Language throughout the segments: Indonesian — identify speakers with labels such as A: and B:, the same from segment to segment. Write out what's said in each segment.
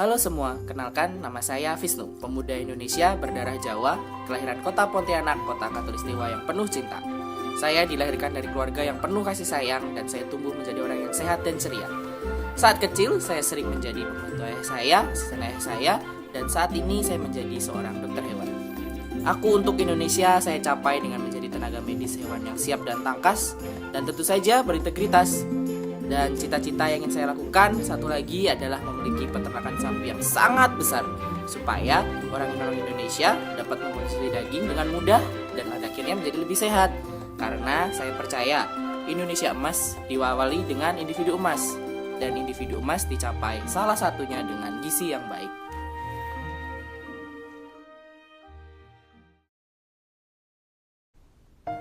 A: Halo semua, kenalkan nama saya Visnu, pemuda Indonesia berdarah Jawa, kelahiran kota Pontianak, kota Katulistiwa yang penuh cinta. Saya dilahirkan dari keluarga yang penuh kasih sayang dan saya tumbuh menjadi orang yang sehat dan ceria. Saat kecil, saya sering menjadi pembantu ayah saya, dan saat ini saya menjadi seorang dokter hewan. Aku untuk Indonesia saya capai dengan menjadi tenaga medis hewan yang siap dan tangkas, dan tentu saja berintegritas. Dan cita-cita yang ingin saya lakukan satu lagi adalah memiliki peternakan sapi yang sangat besar, supaya orang-orang Indonesia dapat mengkonsumsi daging dengan mudah dan pada akhirnya menjadi lebih sehat. Karena saya percaya Indonesia emas diawali dengan individu emas, dan individu emas dicapai salah satunya dengan gizi yang baik.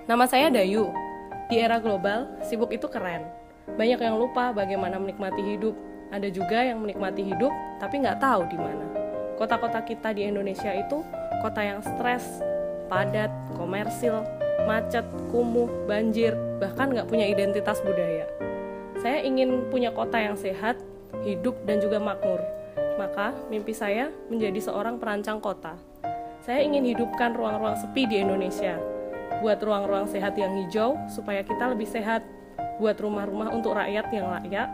B: Nama saya Dayu. Di era global, sibuk itu keren. Banyak yang lupa bagaimana menikmati hidup. Ada juga yang menikmati hidup tapi nggak tahu di mana. Kota-kota kita di Indonesia itu kota yang stres, padat, komersil, macet, kumuh, banjir, bahkan nggak punya identitas budaya. Saya ingin punya kota yang sehat, hidup, dan juga makmur. Maka mimpi saya menjadi seorang perancang kota. Saya ingin hidupkan ruang-ruang sepi di Indonesia. Buat ruang-ruang sehat yang hijau supaya kita lebih sehat. Buat rumah-rumah untuk rakyat yang layak,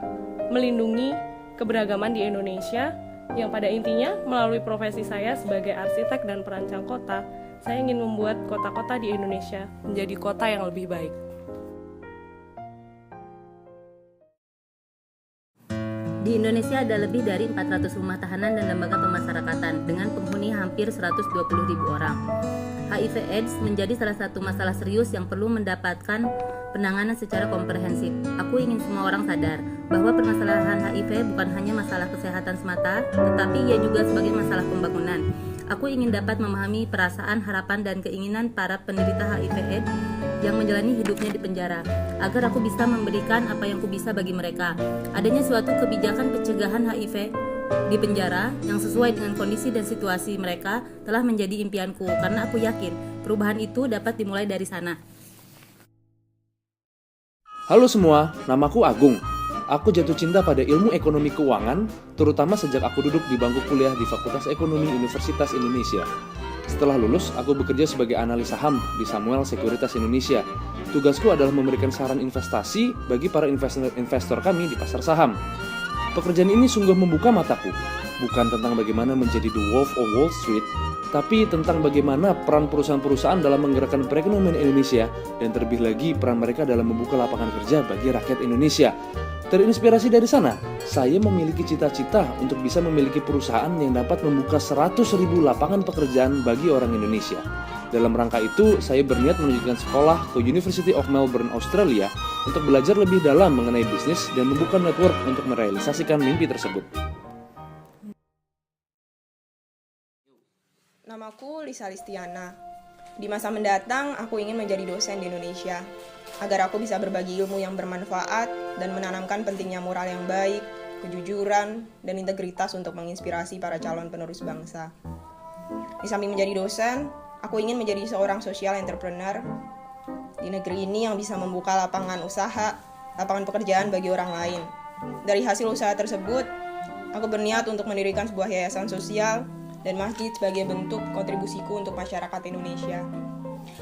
B: melindungi keberagaman di Indonesia, yang pada intinya melalui profesi saya sebagai arsitek dan perancang kota, saya ingin membuat kota-kota di Indonesia menjadi kota yang lebih baik.
C: Di Indonesia ada lebih dari 400 rumah tahanan dan lembaga pemasyarakatan dengan penghuni hampir 120.000 orang. HIV/AIDS menjadi salah satu masalah serius yang perlu mendapatkan penanganan secara komprehensif. Aku ingin semua orang sadar bahwa permasalahan HIV bukan hanya masalah kesehatan semata, tetapi ia juga sebagai masalah pembangunan. Aku ingin dapat memahami perasaan, harapan, dan keinginan para penderita HIV/AIDS yang menjalani hidupnya di penjara, agar aku bisa memberikan apa yang aku bisa bagi mereka. Adanya suatu kebijakan pencegahan HIV di penjara yang sesuai dengan kondisi dan situasi mereka telah menjadi impianku, karena aku yakin perubahan itu dapat dimulai dari sana.
D: Halo semua, namaku Agung. Aku jatuh cinta pada ilmu ekonomi keuangan, terutama sejak aku duduk di bangku kuliah di Fakultas Ekonomi Universitas Indonesia. Setelah lulus, aku bekerja sebagai analis saham di Samuel Sekuritas Indonesia. Tugasku adalah memberikan saran investasi bagi para investor kami di pasar saham. Pekerjaan ini sungguh membuka mataku, bukan tentang bagaimana menjadi the Wolf of Wall Street, tapi tentang bagaimana peran perusahaan-perusahaan dalam menggerakkan perekonomian Indonesia, dan terlebih lagi peran mereka dalam membuka lapangan kerja bagi rakyat Indonesia. Terinspirasi dari sana, saya memiliki cita-cita untuk bisa memiliki perusahaan yang dapat membuka 100.000 lapangan pekerjaan bagi orang Indonesia. Dalam rangka itu, saya berniat melanjutkan sekolah ke University of Melbourne, Australia, untuk belajar lebih dalam mengenai bisnis dan membuka network untuk merealisasikan mimpi tersebut.
E: Namaku Lisa Listiana. Di masa mendatang, aku ingin menjadi dosen di Indonesia, agar aku bisa berbagi ilmu yang bermanfaat dan menanamkan pentingnya moral yang baik, kejujuran, dan integritas untuk menginspirasi para calon penerus bangsa. Di samping menjadi dosen, aku ingin menjadi seorang social entrepreneur di negeri ini yang bisa membuka lapangan usaha, lapangan pekerjaan bagi orang lain. Dari hasil usaha tersebut, aku berniat untuk mendirikan sebuah yayasan sosial dan masjid sebagai bentuk kontribusiku untuk masyarakat Indonesia.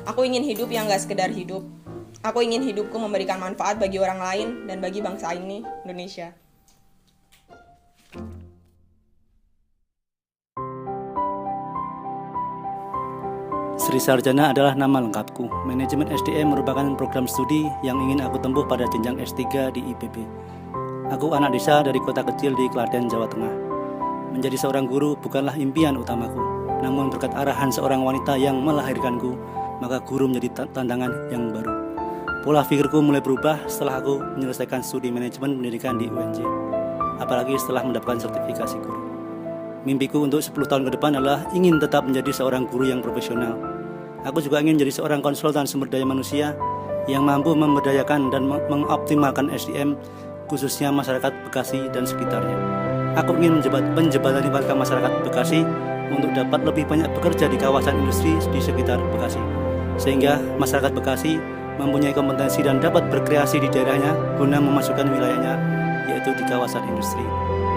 E: Aku ingin hidup yang gak sekedar hidup. Aku ingin hidupku memberikan manfaat bagi orang lain dan bagi bangsa ini, Indonesia.
F: Sri Sarjana adalah nama lengkapku. Manajemen SDM merupakan program studi yang ingin aku tempuh pada jenjang S3 di IPB. Aku anak desa dari kota kecil di Klaten, Jawa Tengah. Menjadi seorang guru bukanlah impian utamaku, namun berkat arahan seorang wanita yang melahirkanku, maka guru menjadi tantangan yang baru. Pola pikirku mulai berubah setelah aku menyelesaikan studi manajemen pendidikan di UNJ, apalagi setelah mendapatkan sertifikasi guru. Mimpiku untuk 10 tahun ke depan adalah ingin tetap menjadi seorang guru yang profesional. Aku juga ingin menjadi seorang konsultan sumber daya manusia yang mampu memberdayakan dan mengoptimalkan SDM, khususnya masyarakat Bekasi dan sekitarnya. Aku ingin menjembatani warga masyarakat Bekasi untuk dapat lebih banyak bekerja di kawasan industri di sekitar Bekasi, sehingga masyarakat Bekasi mempunyai kompetensi dan dapat berkreasi di daerahnya guna memasukkan wilayahnya, yaitu di kawasan industri.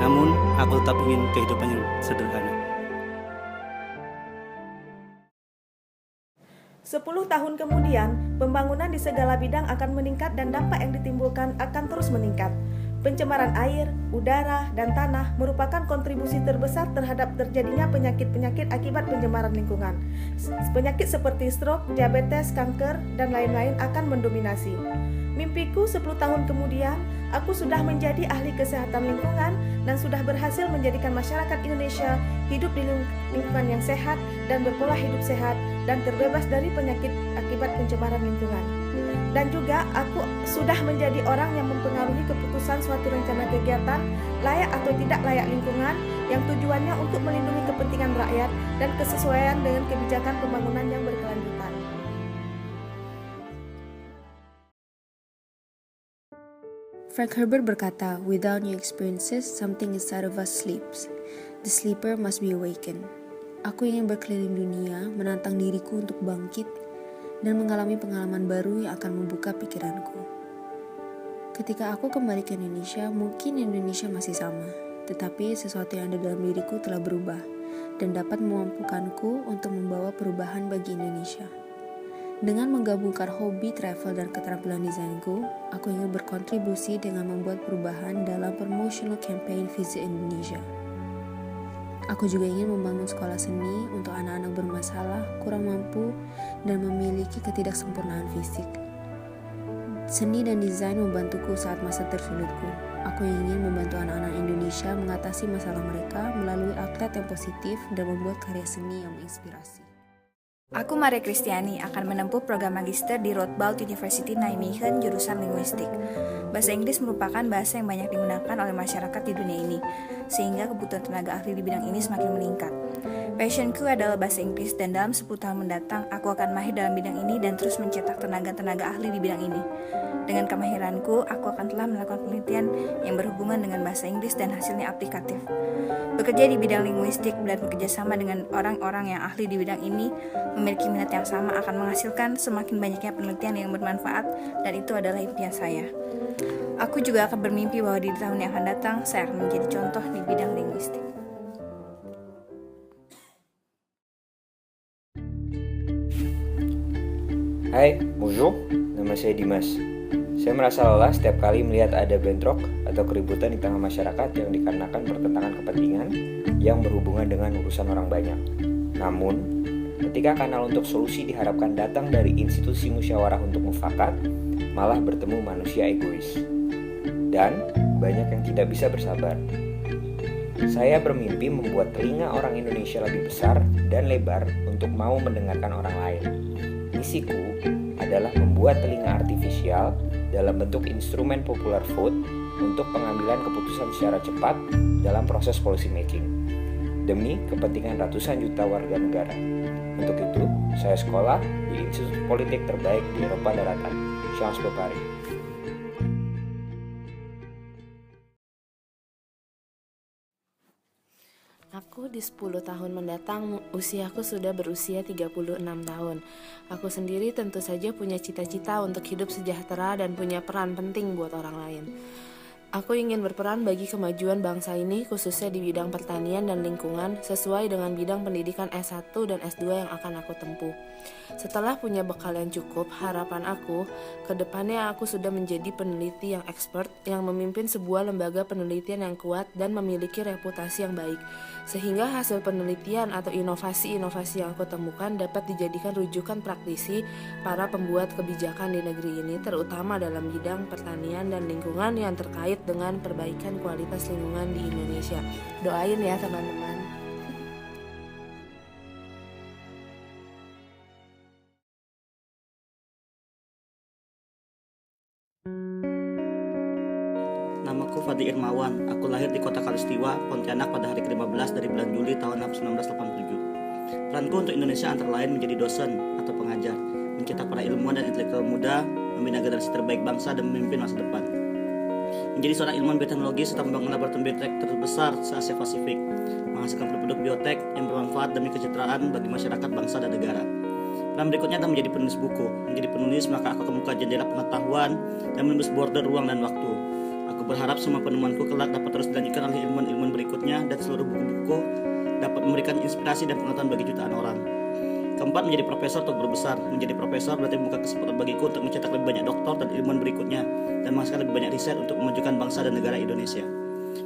F: Namun, aku tetap ingin kehidupan yang sederhana.
G: 10 tahun kemudian, pembangunan di segala bidang akan meningkat dan dampak yang ditimbulkan akan terus meningkat. Pencemaran air, udara, dan tanah merupakan kontribusi terbesar terhadap terjadinya penyakit-penyakit akibat pencemaran lingkungan. Penyakit seperti stroke, diabetes, kanker, dan lain-lain akan mendominasi. Mimpiku 10 tahun kemudian, aku sudah menjadi ahli kesehatan lingkungan dan sudah berhasil menjadikan masyarakat Indonesia hidup di lingkungan yang sehat dan berpola hidup sehat dan terbebas dari penyakit akibat pencemaran lingkungan. Dan juga aku sudah menjadi orang yang mempengaruhi keputusan suatu rencana kegiatan layak atau tidak layak lingkungan yang tujuannya untuk melindungi kepentingan rakyat dan kesesuaian dengan kebijakan pembangunan yang berkelanjutan.
H: Frank Herbert berkata, "Without new experiences, something inside of us sleeps. The sleeper must be awakened." Aku ingin berkeliling dunia, menantang diriku untuk bangkit, dan mengalami pengalaman baru yang akan membuka pikiranku. Ketika aku kembali ke Indonesia, mungkin Indonesia masih sama, tetapi sesuatu yang ada dalam diriku telah berubah, dan dapat memampukanku untuk membawa perubahan bagi Indonesia. Dengan menggabungkan hobi travel dan keterampilan desainku, aku ingin berkontribusi dengan membuat perubahan dalam promotional campaign Visit Indonesia. Aku juga ingin membangun sekolah seni untuk anak-anak bermasalah, kurang mampu, dan memiliki ketidaksempurnaan fisik. Seni dan desain membantuku saat masa tersulitku. Aku ingin membantu anak-anak Indonesia mengatasi masalah mereka melalui outlet yang positif dan membuat karya seni yang menginspirasi.
I: Aku Maria Kristiani akan menempuh program magister di Radboud University Nijmegen jurusan linguistik. Bahasa Inggris merupakan bahasa yang banyak digunakan oleh masyarakat di dunia ini, sehingga kebutuhan tenaga ahli di bidang ini semakin meningkat. Passionku adalah bahasa Inggris dan dalam 10 tahun mendatang aku akan mahir dalam bidang ini dan terus mencetak tenaga-tenaga ahli di bidang ini. Dengan kemahiranku, aku akan telah melakukan penelitian yang berhubungan dengan bahasa Inggris dan hasilnya aplikatif. Bekerja di bidang linguistik dan bekerja sama dengan orang-orang yang ahli di bidang ini memiliki minat yang sama akan menghasilkan semakin banyaknya penelitian yang bermanfaat, dan itu adalah impian saya. Aku juga akan bermimpi bahwa di tahun yang akan datang saya akan menjadi contoh di bidang linguistik.
J: Hai, bonjour, nama saya Dimas. Saya merasa lelah setiap kali melihat ada bentrok atau keributan di tengah masyarakat yang dikarenakan pertentangan kepentingan yang berhubungan dengan urusan orang banyak. Namun, ketika kanal untuk solusi diharapkan datang dari institusi musyawarah untuk mufakat, malah bertemu manusia egois. Dan banyak yang tidak bisa bersabar. Saya bermimpi membuat telinga orang Indonesia lebih besar dan lebar untuk mau mendengarkan orang lain. Misiku adalah membuat telinga artifisial dalam bentuk instrumen popular vote untuk pengambilan keputusan secara cepat dalam proses policy making demi kepentingan ratusan juta warga negara. Untuk itu, saya sekolah di institut politik terbaik di Eropa Daratan, Sciences Po Paris.
K: Aku di 10 tahun mendatang, usiaku sudah berusia 36 tahun. Aku sendiri tentu saja punya cita-cita untuk hidup sejahtera dan punya peran penting buat orang lain. Aku ingin berperan bagi kemajuan bangsa ini, khususnya di bidang pertanian dan lingkungan, sesuai dengan bidang pendidikan S1 dan S2 yang akan aku tempuh. Setelah punya bekal yang cukup, harapan aku, ke depannya aku sudah menjadi peneliti yang expert, yang memimpin sebuah lembaga penelitian yang kuat dan memiliki reputasi yang baik, sehingga hasil penelitian atau inovasi-inovasi yang aku temukan dapat dijadikan rujukan praktisi para pembuat kebijakan di negeri ini, terutama dalam bidang pertanian dan lingkungan yang terkait dengan perbaikan kualitas lingkungan di Indonesia. Doain ya teman-teman.
F: Namaku Fadli Irmawan. Aku lahir di kota Kalistiwa, Pontianak pada hari ke-15 dari bulan Juli tahun 1987. Peranku untuk Indonesia antara lain menjadi dosen atau pengajar, mencetak para ilmuwan dan intelektual muda, membina generasi terbaik bangsa dan memimpin masa depan. Menjadi seorang ilmuwan bioteknologi serta membangun laboratorium biotek terbesar se-Asia Pasifik, menghasilkan produk biotek yang bermanfaat demi kesejahteraan bagi masyarakat, bangsa, dan negara. Peran berikutnya adalah menjadi penulis buku. Menjadi penulis maka aku akan membuka jendela pengetahuan dan menulis border ruang dan waktu. Aku Aku berharap semua penemuanku kelak dapat terus dilanjutkan oleh ilmuwan-ilmuwan berikutnya dan seluruh buku-buku dapat memberikan inspirasi dan pengetahuan bagi jutaan orang. Keempat, menjadi profesor untuk berbesar. Menjadi profesor berarti membuka kesempatan bagiku untuk mencetak lebih banyak doktor dan ilmuwan berikutnya dan menghasilkan lebih banyak riset untuk memajukan bangsa dan negara Indonesia.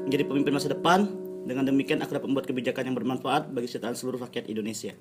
F: Menjadi pemimpin masa depan, dengan demikian aku dapat membuat kebijakan yang bermanfaat bagi kesejahteraan seluruh rakyat Indonesia.